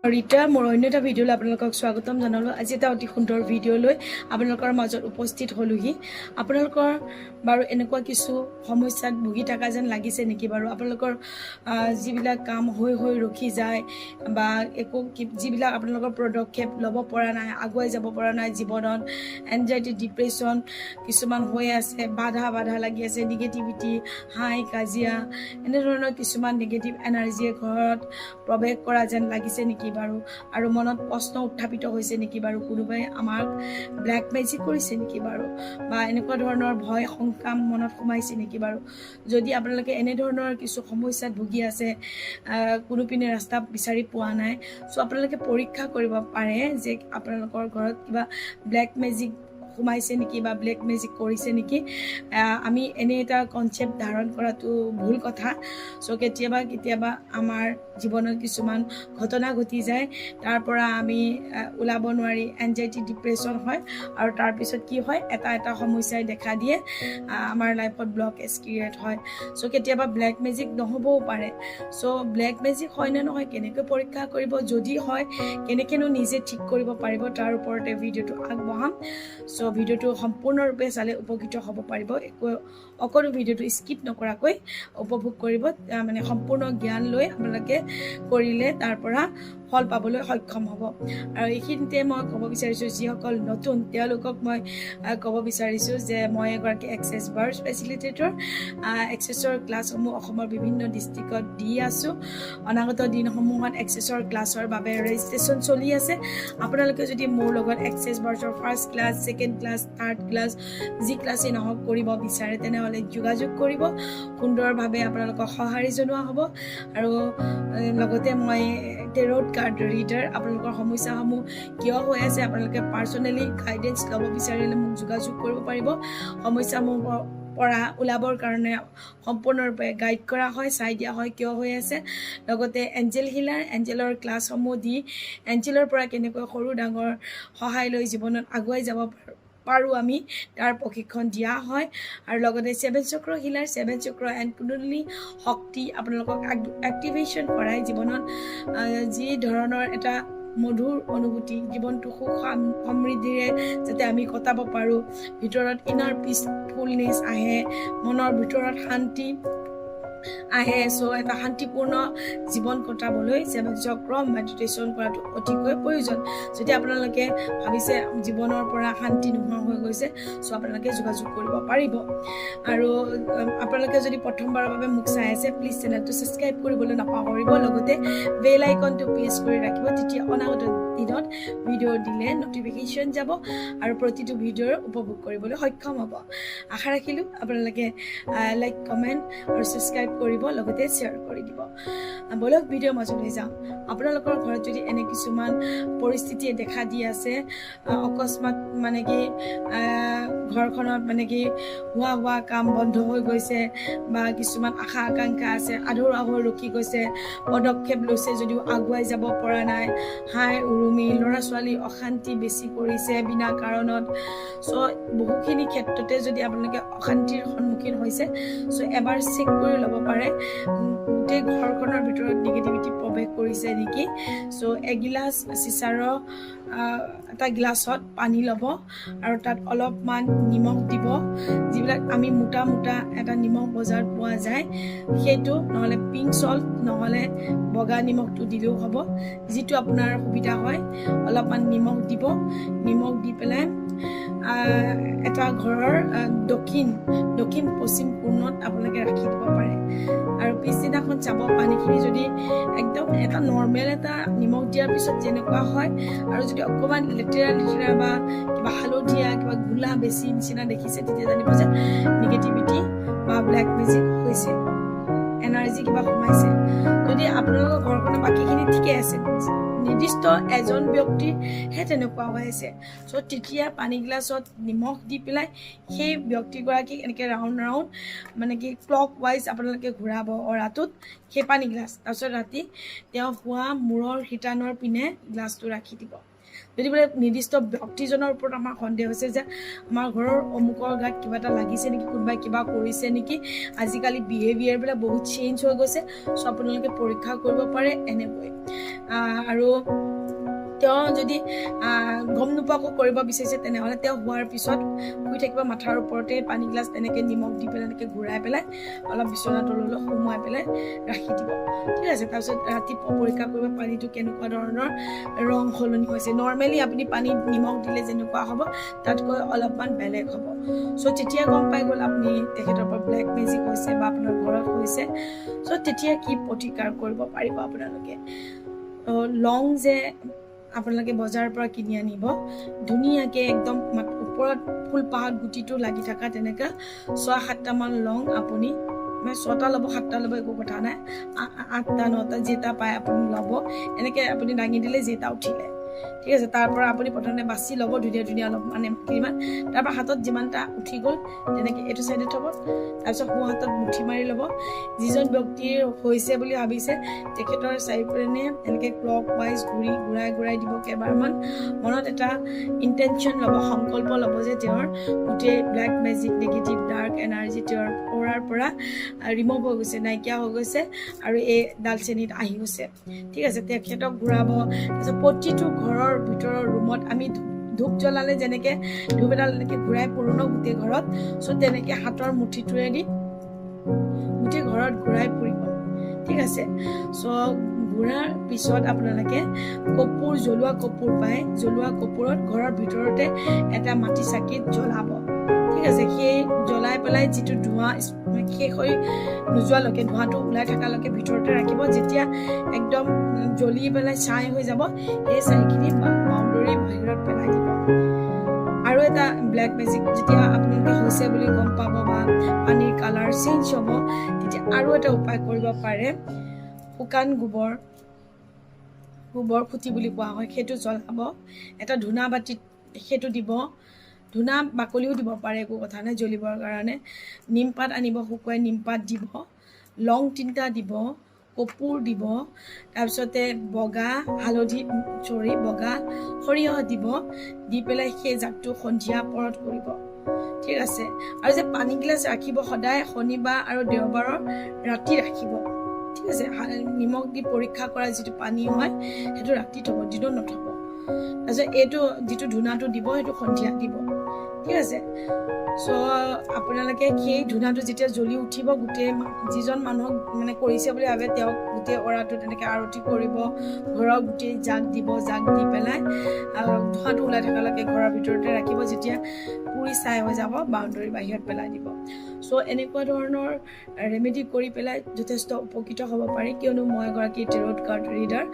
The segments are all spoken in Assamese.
ৰীতা মোৰ অন্য এটা ভিডিঅ'লৈ আপোনালোকক স্বাগতম জনালোঁ। আজি এটা অতি সুন্দৰ ভিডিঅ' লৈ আপোনালোকৰ মাজত উপস্থিত হ'লোহি। আপোনালোকৰ বাৰু এনেকুৱা কিছু সমস্যাত ভুগি থকা যেন লাগিছে নেকি বাৰু? আপোনালোকৰ যিবিলাক কাম হৈ ৰখি যায় বা একো যিবিলাক আপোনালোকৰ পদক্ষেপ ল'ব পৰা নাই, আগুৱাই যাব পৰা নাই জীৱনত, এনজাইটি ডিপ্ৰেশ্যন কিছুমান হৈ আছে, বাধা লাগি আছে, নিগেটিভিটি, হাই কাজিয়া, এনেধৰণৰ কিছুমান নিগেটিভ এনাৰ্জিয়ে ঘৰত প্ৰৱেশ কৰা যেন লাগিছে নেকি বাৰু? আৰু মনত প্ৰশ্ন উত্থাপিত হৈছে নেকি বাৰু? কোনোবাই আমাক ব্লেক মেজিক কৰিছে নেকি বাৰু? বা এনেকুৱা ধৰণৰ ভয় শংকা মনত সোমাইছে নেকি বাৰু? যদি আপোনালোকে এনেধৰণৰ কিছু সমস্যাত ভুগি আছে, কোনোপিনে ৰাস্তা বিচাৰি পোৱা নাই, চ' আপোনালোকে পৰীক্ষা কৰিব পাৰে যে আপোনালোকৰ ঘৰত কিবা ব্লেক মেজিক সোমাইছে নেকি বা ব্লেক মেজিক কৰিছে নেকি। আমি এনে এটা কনচেপ্ট ধাৰণ কৰাটো ভুল কথা। চ' কেতিয়াবা আমাৰ জীৱনত কিছুমান ঘটনা ঘটি যায়, তাৰ পৰা আমি ওলাব নোৱাৰি এনজাইটি ডিপ্ৰেশ্যন হয়, আৰু তাৰপিছত কি হয়, এটা সমস্যাই দেখা দিয়ে, আমাৰ লাইফত ব্লকেজ ক্ৰিয়েট হয়। চ' কেতিয়াবা ব্লেক মেজিক নহ'বও পাৰে। চ' ব্লেক মেজিক হয় নে নহয় কেনেকৈ পৰীক্ষা কৰিব, যদি হয় কেনেকৈনো নিজে ঠিক কৰিব পাৰিব, তাৰ ওপৰতে ভিডিঅ'টো আগবঢ়াম। চ' ভিডিঅ'টো সম্পূৰ্ণৰূপে চালে উপকৃত হ'ব পাৰিব। অকণো ভিডিঅ'টো স্কিপ নকৰাকৈ উপভোগ কৰিব, মানে সম্পূৰ্ণ জ্ঞান লৈ আপোনালোকে কৰিলে তাৰ পৰা ফল পাবলৈ সক্ষম হ'ব। আৰু এইখিনিতে মই ক'ব বিচাৰিছোঁ, যিসকল নতুন তেওঁলোকক মই ক'ব বিচাৰিছোঁ যে মই এগৰাকী এক্সেছ বাৰ ফেচিলিটেটৰ। এক্সেছৰ ক্লাছসমূহ অসমৰ বিভিন্ন ডিষ্ট্ৰিক্টত দি আছোঁ। অনাগত দিনসমূহত এক্সেছৰ ক্লাছৰ বাবে ৰেজিষ্ট্ৰেশ্যন চলি আছে। আপোনালোকে যদি মোৰ লগত এক্সেছ বাৰ্ছৰ first class, second class, third class, যি ক্লাছেই নহওক কৰিব বিচাৰে, তেনেহ'লে যোগাযোগ কৰিব। সুন্দৰভাৱে আপোনালোকক সঁহাৰি জনোৱা হ'ব। আৰু লগতে মই টেৰট কাৰ্ড ৰিডাৰ। আপোনালোকৰ সমস্যাসমূহ কিয় হৈ আছে, আপোনালোকে পাৰ্চনেলি গাইডেঞ্চ ল'ব বিচাৰিলে মোক যোগাযোগ কৰিব পাৰিব। সমস্যাসমূহৰ পৰা ওলাবৰ কাৰণে সম্পূৰ্ণৰূপে গাইড কৰা হয়, চাই দিয়া হয় কিয় হৈ আছে। লগতে এঞ্জেল হিলাৰ, এঞ্জেলৰ ক্লাছসমূহ দি এঞ্জেলৰ পৰা কেনেকৈ সৰু ডাঙৰ সহায় লৈ জীৱনত আগুৱাই যাব পাৰোঁ আমি, তাৰ প্ৰশিক্ষণ দিয়া হয়। আৰু লগতে ছেভেন চক্ৰ হিলাৰ, ছেভেন চক্ৰ এণ্ড কুণ্ডলিনী শক্তি আপোনালোকক এক্টিভেশ্যন কৰাই জীৱনত যি ধৰণৰ এটা মধুৰ অনুভূতি, জীৱনটো সুখ সমৃদ্ধিৰে যাতে আমি কটাব পাৰোঁ, ভিতৰত ইনাৰ পিচফুলনেছ আহে, মনৰ ভিতৰত শান্তি আহে। চ' এটা শান্তিপূৰ্ণ জীৱন কটাবলৈ ছেভেন চক্ৰ মেডিটেশ্যন কৰাটো অতিকৈ প্ৰয়োজন। যদি আপোনালোকে ভাবিছে জীৱনৰ পৰা শান্তি নোহোৱা হৈ গৈছে, চ' আপোনালোকে যোগাযোগ কৰিব পাৰিব। আৰু আপোনালোকে যদি প্ৰথমবাৰৰ বাবে মোক চাই আছে, প্লিজ চেনেলটো ছাবস্ক্ৰাইব কৰিবলৈ নাপাহৰিব। লগতে বেল আইকনটো প্ৰেছ কৰি ৰাখিব, তেতিয়া অনাগত দিনত ভিডিঅ' দিলে নটিফিকেশ্যন যাব আৰু প্ৰতিটো ভিডিঅ'ৰ উপভোগ কৰিবলৈ সক্ষম হ'ব। আশা ৰাখিলোঁ আপোনালোকে লাইক, কমেণ্ট আৰু ছাবস্ক্ৰাইব কৰিব, লগতে শ্বেয়াৰ কৰি দিব। বলক ভিডিঅ'ৰ মাজলৈ যাওঁ। আপোনালোকৰ ঘৰত যদি এনে কিছুমান পৰিস্থিতিয়ে দেখা দি আছে, অকস্মাত মানে কি ঘৰখনত মানে কি হোৱা কাম বন্ধ হৈ গৈছে, বা কিছুমান আশা আকাংক্ষা আছে আধৰুৱা হৈ ৰখি গৈছে, পদক্ষেপ লৈছে যদিও আগুৱাই যাব পৰা নাই, হাই উৰুমি, ল'ৰা ছোৱালী অশান্তি বেছি কৰিছে বিনা কাৰণত। চ' বহুখিনি ক্ষেত্ৰতে যদি আপোনালোকে অশান্তিৰ সন্মুখীন হৈছে, চ' এবাৰ চেক কৰি ল'ব পাৰে গোটেই ঘৰখনৰ ভিতৰত নিগেটিভিটি প্ৰৱেশ কৰিছে নেকি। চ' এগিলাচ চিচাৰৰ এটা গিলাচত পানী ল'ব আৰু তাত অলপমান নিমখ দিব, যিবিলাক আমি মোটা এটা নিমখ বজাৰত পোৱা যায়, সেইটো, নহ'লে পিংক চল্ট, নহ'লে বগা নিমখটো দিলেও হ'ব, যিটো আপোনাৰ সুবিধা হয়। অলপমান নিমখ দিব, নিমখ দি পেলাই এটা ঘৰৰ দক্ষিণ পশ্চিম কোণত আপোনালোকে ৰাখি দিব পাৰে। আৰু পিছদিনাখন চাব পানীখিনি যদি একদম এটা নৰ্মেল এটা নিমখ দিয়াৰ পিছত যেনেকুৱা হয়, আৰু যদি অকণমান লেতেৰা বা কিবা হালধীয়া কিবা গোলা বেছি নিচিনা দেখিছে, তেতিয়া জানিব যে নিগেটিভিটি বা ব্লেক মেজিক হৈছে, এনাৰ্জি কিবা সোমাইছে। যদি আপোনালোকৰ ঘৰখনৰ বাকীখিনি ঠিকে আছে, নিৰ্দিষ্ট এজন ব্যক্তিৰহে তেনেকুৱা হৈ আছে, চ' তেতিয়া পানী গিলাচত নিমখ দি পেলাই সেই ব্যক্তিগৰাকীক এনেকৈ ৰাউণ্ড মানে কি ক্লক ৱাইজ আপোনালোকে ঘূৰাব অঁৰাটোত সেই পানী গিলাচ। তাৰপিছত ৰাতি তেওঁ শোৱা মূৰৰ শিতানৰ পিনে গ্লাছটো ৰাখি দিব। যদি বোলে নিৰ্দিষ্ট ব্যক্তিজনৰ ওপৰত আমাৰ সন্দেহ হৈছে যে আমাৰ ঘৰৰ অমুকৰ গাত কিবা এটা লাগিছে নেকি, কোনোবাই কিবা কৰিছে নেকি, আজিকালি বিহেভিয়াৰবিলাক বহুত চেঞ্জ হৈ গৈছে। চ' আপোনালোকে পৰীক্ষা কৰিব পাৰে এনেকৈ। আৰু তেওঁ যদি গম নোপোৱাকৈ কৰিব বিচাৰিছে তেনেহ'লে তেওঁ হোৱাৰ পিছত শুই থাকিব, মাথাৰ ওপৰতে পানী গিলাচ তেনেকৈ নিমখ দি পেলাই এনেকৈ ঘূৰাই পেলাই অলপ বিচনা তললৈ সোমোৱাই পেলাই ৰাখি দিব, ঠিক আছে। তাৰপিছত ৰাতিপুৱা পৰীক্ষা কৰিব পানীটো কেনেকুৱা ধৰণৰ ৰং সলনি হৈছে। নৰ্মেলি আপুনি পানীত নিমখ দিলে যেনেকুৱা হ'ব তাতকৈ অলপমান বেলেগ হ'ব। চ' তেতিয়া গম পাই গ'ল আপুনি তেখেতৰ পৰা ব্লেক মেজিক হৈছে বা আপোনাৰ ঘৰত হৈছে। চ' তেতিয়া কি প্ৰতিকাৰ কৰিব পাৰিব আপোনালোকে। লং যে আপোনালোকে বজাৰৰ পৰা কিনি আনিব, ধুনীয়াকৈ একদম ওপৰত ফুলপাহত গুটিটো লাগি থকা তেনেকৈ 6-7টামান লং আপুনি, মানে 6টা ল'ব 7টা ল'ব একো কথা নাই, 8টা 9টা যেইটা পায় আপুনি ল'ব। এনেকৈ আপুনি দাঙি দিলে যেইটা উঠিলে, ঠিক আছে। তাৰ পৰা আপুনি প্ৰথমতে বাছি ল'ব ধুনীয়া ধুনীয়া অলপ মানে কিমান, তাৰপৰা হাতত যিমানটা উঠি গ'ল তেনেকৈ এইটো চাইডে থ'ব। তাৰপিছত সোঁ হাতত মুঠি মাৰি ল'ব। যিজন ব্যক্তিৰ হৈছে বুলি ভাবিছে তেখেতৰ চাৰিওপিনে এনেকৈ ক্লক ৱাইজ ঘূৰাই দিব কেইবাৰমান। মনত এটা ইণ্টেনশ্যন ল'ব, সংকল্প ল'ব যে তেওঁৰ গোটেই black magic negative dark energy তেওঁৰ অ'ৰাৰ পৰা ৰিমুভ হৈ গৈছে, নাইকিয়া হৈ গৈছে আৰু এই ডালচেনিত আহি গৈছে, ঠিক আছে। তেখেতক ঘূৰাব। তাৰপিছত প্ৰতিটো ঘৰৰ ভিতৰৰ ৰুমত আমি ধূপ জ্বলালে যেনেকৈ ধূপ এডাল এনেকৈ ঘূৰাই পুৰণো গোটেই ঘৰত, চ' তেনেকৈ হাতৰ মুঠিটোৱেদি গোটেই ঘৰত ঘূৰাই ফুৰিব, ঠিক আছে। চ' ঘূৰাৰ পিছত আপোনালোকে কপোৰ, জ্বলোৱা কপোৰ পায়, জ্বলোৱা কপোৰত ঘৰৰ ভিতৰতে এটা মাটি চাকিত জ্বলাব, ঠিক আছে। সেই জ্বলাই পেলাই যিটো ধোঁৱা শেষ হৈ নোযোৱালৈকে, ধোঁৱাটো ওলাই থকালৈকে ভিতৰতে ৰাখিব। যেতিয়া একদম জ্বলি পেলাই ছাই হৈ যাব সেই ছাইখিনি বাউণ্ডৰী বাহিৰত পেলাই দিব। আৰু এটা ব্লেক মেজিক যেতিয়া আপোনালোকে হৈছে বুলি গম পাব বা পানীৰ কালাৰ চেঞ্জ হ'ব, তেতিয়া আৰু এটা উপায় কৰিব পাৰে। শুকান গোবৰ খুঁটি বুলি কোৱা হয়, সেইটো জ্বলাব। এটা ধূনা বাতিত সেইটো দিব, ধূনা বাকলিও দিব পাৰে, একো কথা নাই জ্বলিবৰ কাৰণে। নিমপাত আনিব, শুকুৱাই নিমপাত দিব, লং 3টা দিব, কপোৰ দিব, তাৰপিছতে বগা সৰিয়হ দিব, দি পেলাই সেই জাকটো সন্ধিয়া পৰত কৰিব, ঠিক আছে। আৰু যে পানী গিলাচ ৰাখিব সদায় শনিবাৰ আৰু দেওবাৰৰ ৰাতি ৰাখিব, ঠিক আছে। নিমখ দি পৰীক্ষা কৰা যিটো পানী হয় সেইটো ৰাতি থ'ব, দিনত নথ'ব। তাৰপিছত এইটো যিটো ধূনাটো দিব সেইটো সন্ধিয়া দিব, ঠিক আছে। চ' আপোনালোকে সেই ধূনাটো যেতিয়া জ্বলি উঠিব, গোটেই যিজন মানুহক মানে কৰিছে বুলি ভাবে তেওঁক গোটেই অ'ৰাটো তেনেকৈ আৰতি কৰিব, ঘৰৰ গোটেই জাক দিব, জাক দি পেলাই ধোঁৱাটো ওলাই থকালৈকে ঘৰৰ ভিতৰতে ৰাখিব। যেতিয়া পুৰি ছাই হৈ যাব বাউণ্ডৰী বাহিৰত পেলাই দিব। চ' এনেকুৱা ধৰণৰ ৰেমেডি কৰি পেলাই যথেষ্ট উপকৃত হ'ব পাৰি। কিয়নো মই এগৰাকী টেৰট কাৰ্ড ৰিডাৰ।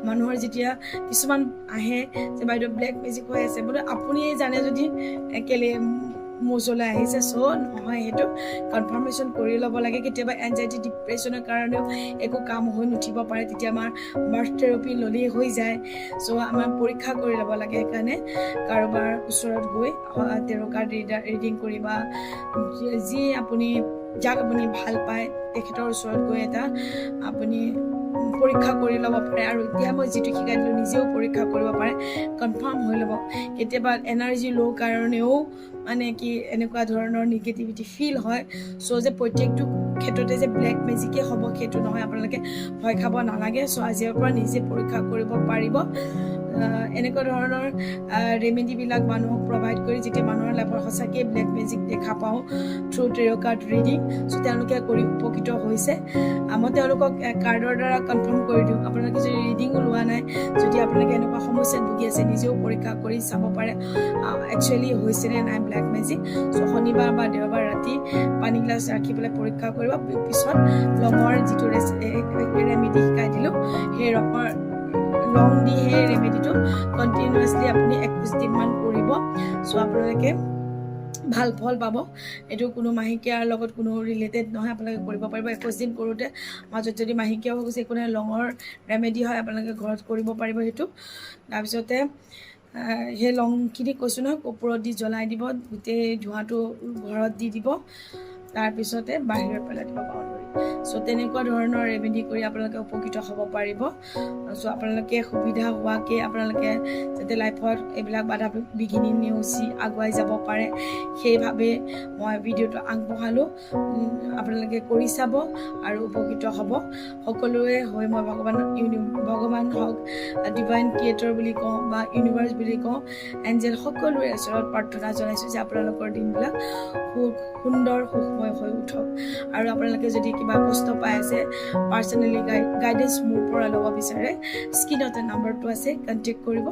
মানুহৰ যেতিয়া কিছুমান আহে যে বাইদেউ ব্লেক মেজিক হৈ আছে, বোলে আপুনিয়ে জানে যদি কেলে মোৰ ওচৰলৈ আহিছে। চ' নহয়, সেইটো কনফাৰ্মেশ্যন কৰি ল'ব লাগে। কেতিয়াবা এনজাইটি ডিপ্ৰেশ্যনৰ কাৰণেও একো কাম হৈ নুঠিব পাৰে, তেতিয়া আমাৰ বাৰ্থ থেৰাপি ল'লেই হৈ যায়। চ' আমাৰ পৰীক্ষা কৰি ল'ব লাগে। সেইকাৰণে কাৰোবাৰ ওচৰত গৈ টেৰ' কাৰ্ড ৰিডিং কৰি বা যি আপুনি যাক আপুনি ভাল পায় তেখেতৰ ওচৰত গৈ এটা আপুনি পৰীক্ষা কৰি ল'ব পাৰে। আৰু এতিয়া মই যিটো শিকাই দিলোঁ নিজেও পৰীক্ষা কৰিব পাৰে, কনফাৰ্ম হৈ ল'ব। কেতিয়াবা এনাৰ্জি ল' কাৰণেও মানে কি এনেকুৱা ধৰণৰ নিগেটিভিটি ফিল হয়। চ' যে প্ৰত্যেকটো ক্ষেত্ৰতে যে ব্লেক মেজিকে হ'ব সেইটো নহয়, আপোনালোকে ভয় খাব নালাগে। চ' আজিৰ পৰা নিজে পৰীক্ষা কৰিব পাৰিব। এনেকুৱা ধৰণৰ ৰেমেডিবিলাক মানুহক প্ৰভাইড কৰি যেতিয়া মানুহৰ লাইফত সঁচাকৈ ব্লেক মেজিক দেখা পাওঁ থ্ৰু টেৰ' কাৰ্ড ৰিডিং, চ' তেওঁলোকে কৰি উপকৃত হৈছে। মই তেওঁলোকক কাৰ্ডৰ দ্বাৰা কনফাৰ্ম কৰি দিওঁ। আপোনালোকে যদি ৰিডিঙো লোৱা নাই, যদি আপোনালোকে এনেকুৱা সমস্যাত ভুগি আছে, নিজেও পৰীক্ষা কৰি চাব পাৰে একচুৱেলি হৈছেনে নাই ব্লেক মেজিক। চ' শনিবাৰ বা দেওবাৰ ৰাতি পানী গিলাচ ৰাখি পেলাই পৰীক্ষা কৰিব। পিছত লঙৰ যিটো ৰেমেডি শিকাই দিলোঁ, সেই লং দি সেই ৰেমেডিটো কণ্টিনিউৱাছলি আপুনি 21 দিনমান কৰিব। চ' আপোনালোকে ভাল ফল পাব। এইটো কোনো মাহেকীয়াৰ লগত কোনো ৰিলেটেড নহয়, আপোনালোকে কৰিব পাৰিব। 21 দিন কৰোঁতে মাজত যদি মাহেকীয়া হৈ গৈছে একো নাই, লঙৰ ৰেমেডি হয়, আপোনালোকে ঘৰত কৰিব পাৰিব সেইটো। তাৰপিছতে সেই লংখিনি কৈছোঁ নহয়, কপোৰত দি জ্বলাই দিব, গোটেই ধোঁৱাটো ঘৰত দি দিব, তাৰপিছতে বাহিৰত পেলাই দিব বাউণ্ডৰী। চ' তেনেকুৱা ধৰণৰ ৰেমেডি কৰি আপোনালোকে উপকৃত হ'ব পাৰিব চ' আপোনালোকে সুবিধা হোৱাকৈ আপোনালোকে যাতে লাইফত এইবিলাক বাধা বিঘিনি নেওচি আগুৱাই যাব পাৰে সেইভাৱে মই ভিডিঅ'টো আগবঢ়ালোঁ আপোনালোকে কৰি চাব আৰু উপকৃত হ'ব সকলোৰে হৈ মই ভগৱান হওক ডিভাইন ক্ৰিয়েটৰ বুলি কওঁ বা ইউনিভাৰ্চ বুলি কওঁ এঞ্জেল সকলোৰে ওচৰত প্ৰাৰ্থনা জনাইছোঁ যে আপোনালোকৰ দিনবিলাক সুন্দৰ সুখময় হৈ উঠক আৰু আপোনালোকে যদি কিবা কষ্ট পাই আছে পাৰ্চনেলি গাইডেঞ্চ মোৰ পৰা ল'ব বিচাৰে স্ক্ৰীণতে নাম্বাৰটো আছে কণ্টেক্ট কৰিব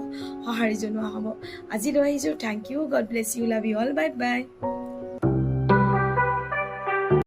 সঁহাৰি জনোৱা হ'ব আজিলৈ আহিছোঁ thank you God bless you love you all bye by